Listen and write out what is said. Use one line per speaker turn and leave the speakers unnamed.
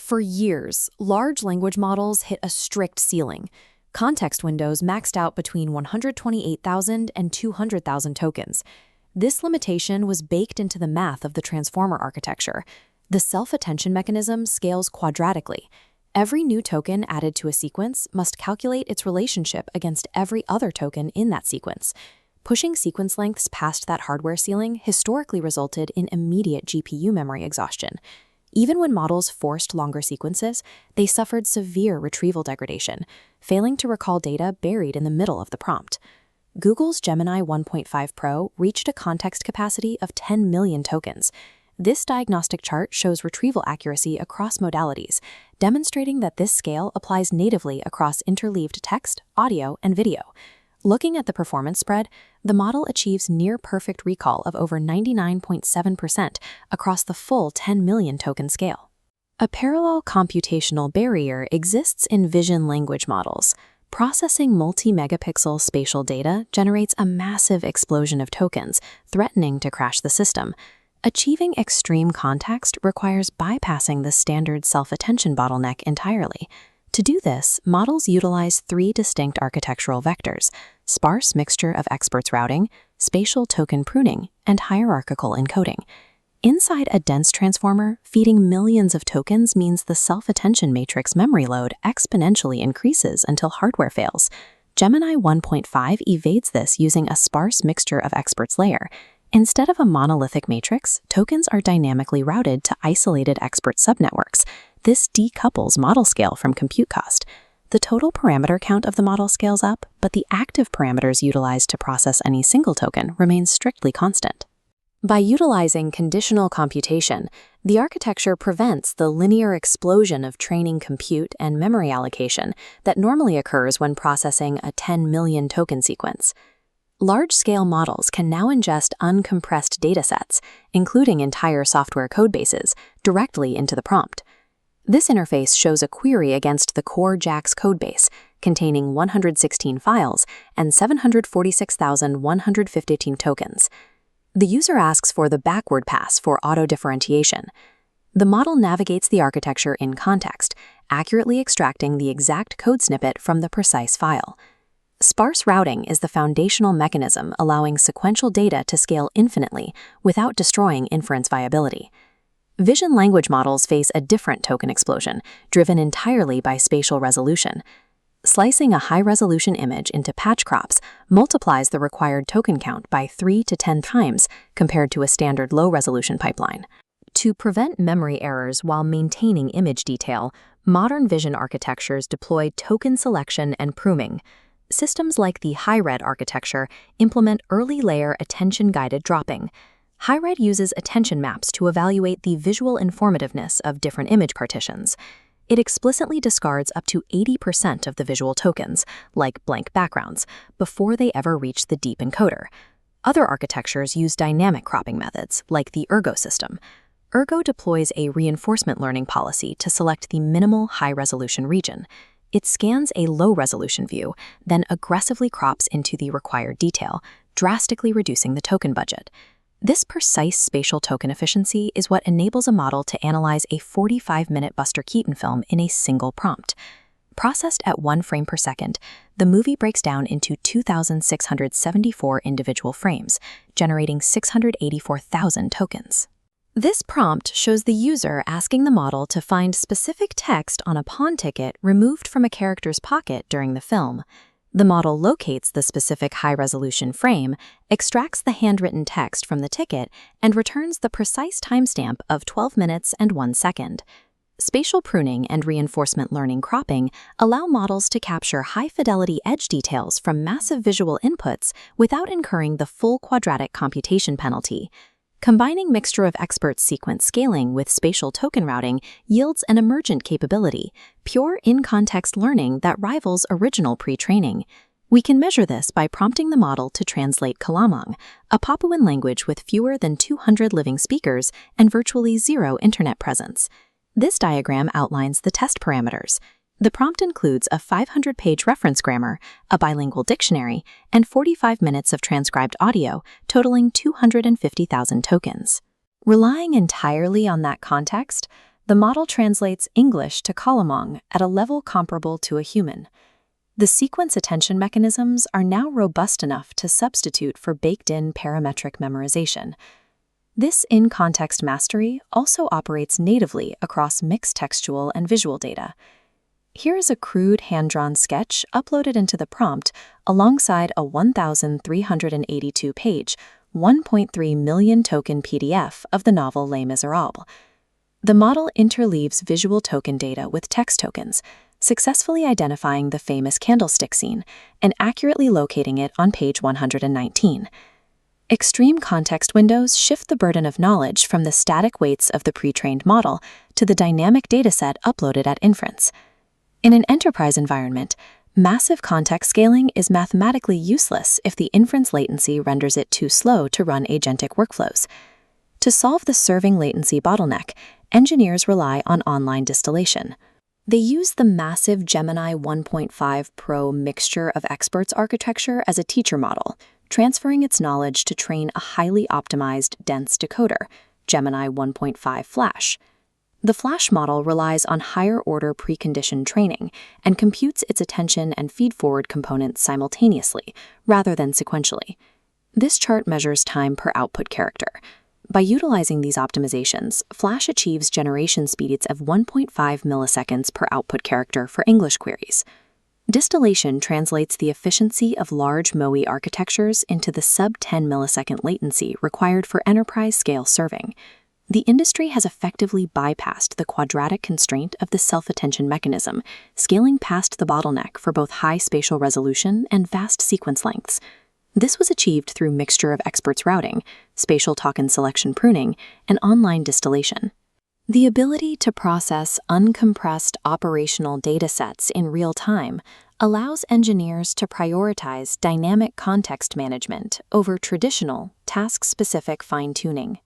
For years, large language models hit a strict ceiling. Context windows maxed out between 128,000 and 200,000 tokens. This limitation was baked into the math of the transformer architecture. The self-attention mechanism scales quadratically. Every new token added to a sequence must calculate its relationship against every other token in that sequence. Pushing sequence lengths past that hardware ceiling historically resulted in immediate GPU memory exhaustion. Even when models forced longer sequences, they suffered severe retrieval degradation, failing to recall data buried in the middle of the prompt. Google's Gemini 1.5 Pro reached a context capacity of 10 million tokens. This diagnostic chart shows retrieval accuracy across modalities, demonstrating that this scale applies natively across interleaved text, audio, and video. Looking at the performance spread, the model achieves near-perfect recall of over 99.7% across the full 10 million token scale. A parallel computational barrier exists in vision language models. Processing multi-megapixel spatial data generates a massive explosion of tokens, threatening to crash the system. Achieving extreme context requires bypassing the standard self-attention bottleneck entirely. To do this, models utilize three distinct architectural vectors: sparse mixture of experts routing, spatial token pruning, and hierarchical encoding. Inside a dense transformer, feeding millions of tokens means the self-attention matrix memory load exponentially increases until hardware fails. Gemini 1.5 evades this using a sparse mixture of experts layer. Instead of a monolithic matrix, tokens are dynamically routed to isolated expert subnetworks. This decouples model scale from compute cost. The total parameter count of the model scales up, but the active parameters utilized to process any single token remains strictly constant. By utilizing conditional computation, the architecture prevents the linear explosion of training compute and memory allocation that normally occurs when processing a 10 million token sequence. Large-scale models can now ingest uncompressed datasets, including entire software codebases, directly into the prompt. This interface shows a query against the core JAX codebase, containing 116 files and 746,115 tokens. The user asks for the backward pass for auto-differentiation. The model navigates the architecture in context, accurately extracting the exact code snippet from the precise file. Sparse routing is the foundational mechanism allowing sequential data to scale infinitely without destroying inference viability. Vision language models face a different token explosion, driven entirely by spatial resolution. Slicing a high-resolution image into patch crops multiplies the required token count by 3 to 10 times compared to a standard low-resolution pipeline. To prevent memory errors while maintaining image detail, modern vision architectures deploy token selection and pruning. Systems like the high-red architecture implement early-layer attention-guided dropping. High-red uses attention maps to evaluate the visual informativeness of different image partitions. It explicitly discards up to 80% of the visual tokens, like blank backgrounds, before they ever reach the deep encoder. Other architectures use dynamic cropping methods, like the Ergo system. Ergo deploys a reinforcement learning policy to select the minimal high-resolution region. It scans a low-resolution view, then aggressively crops into the required detail, drastically reducing the token budget. This precise spatial token efficiency is what enables a model to analyze a 45-minute Buster Keaton film in a single prompt. Processed at 1 frame per second, the movie breaks down into 2,674 individual frames, generating 684,000 tokens. This prompt shows the user asking the model to find specific text on a pawn ticket removed from a character's pocket during the film. The model locates the specific high-resolution frame, extracts the handwritten text from the ticket, and returns the precise timestamp of 12 minutes and 1 second. Spatial pruning and reinforcement learning cropping allow models to capture high-fidelity edge details from massive visual inputs without incurring the full quadratic computation penalty. Combining mixture of expert sequence scaling with spatial token routing yields an emergent capability, pure in-context learning that rivals original pre-training. We can measure this by prompting the model to translate Kalamang, a Papuan language with fewer than 200 living speakers and virtually zero internet presence. This diagram outlines the test parameters. The prompt includes a 500-page reference grammar, a bilingual dictionary, and 45 minutes of transcribed audio, totaling 250,000 tokens. Relying entirely on that context, The model translates English to Kalamang at a level comparable to a human. The sequence attention mechanisms are now robust enough to substitute for baked-in parametric memorization. This in-context mastery also operates natively across mixed textual and visual data. Here is a crude hand-drawn sketch uploaded into the prompt alongside a 1,382-page, 1.3 million token PDF of the novel Les Miserables. The model interleaves visual token data with text tokens, successfully identifying the famous candlestick scene and accurately locating it on page 119. Extreme context windows shift the burden of knowledge from the static weights of the pre-trained model to the dynamic dataset uploaded at inference. In an enterprise environment, massive context scaling is mathematically useless if the inference latency renders it too slow to run agentic workflows. To solve the serving latency bottleneck, engineers rely on online distillation. They use the massive Gemini 1.5 Pro mixture of experts architecture as a teacher model, transferring its knowledge to train a highly optimized, dense decoder, Gemini 1.5 Flash. The Flash model relies on higher-order preconditioned training and computes its attention and feed-forward components simultaneously, rather than sequentially. This chart measures time per output character. By utilizing these optimizations, Flash achieves generation speeds of 1.5 milliseconds per output character for English queries. Distillation translates the efficiency of large MOE architectures into the sub-10 millisecond latency required for enterprise-scale serving. The industry has effectively bypassed the quadratic constraint of the self-attention mechanism, scaling past the bottleneck for both high spatial resolution and vast sequence lengths. This was achieved through mixture of experts routing, spatial token selection pruning, and online distillation. The ability to process uncompressed operational datasets in real time allows engineers to prioritize dynamic context management over traditional, task-specific fine-tuning.